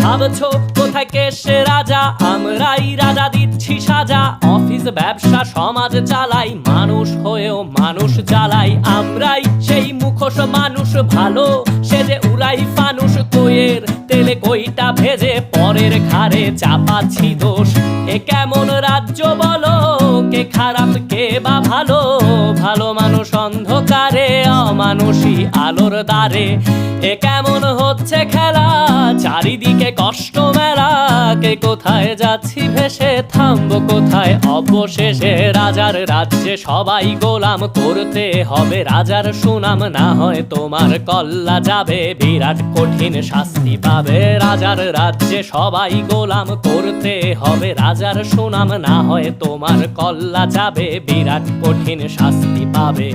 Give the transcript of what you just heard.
ভাবছো কোথায় কে সে রাজা, আমরাই রাজা দিচ্ছি সাজা। অফিস ব্যবসা সমাজ চালাই, মানুষ হয়েও মানুষ জ্বালাই। আমরাই সেই মুখোশ মানুষ ভালো, সে যে উড়াই ফানুষ। কইয়ের তেলে কইটা ভেজে পরের ঘাড়ে চাপাচ্ছি দোষ। এ কেমন রাজ্য বলো, কে খারাপ কে বা ভালো? ভালো মানুষ অন্ধকারে, অমানুষী আলোর দ্বারে। এ কেমন হচ্ছে খেলা, চারিদিকে কষ্ট মেলা। কে কোথায় যাচ্ছি ভেসে, থামবো কোথায় অবশেষে? রাজার রাজ্যে সবাই গোলাম, করতে হবে রাজার সুনাম। না হয় তোমার কল্লা যাবে, বিরাট কঠিন শাস্তি পাবে। রাজার রাজ্যে সবাই গোলাম, করতে হবে রাজার সুনাম। না হয় তোমার কল্লা যাবে, বিরাট কঠিন শাস্তি পাবে।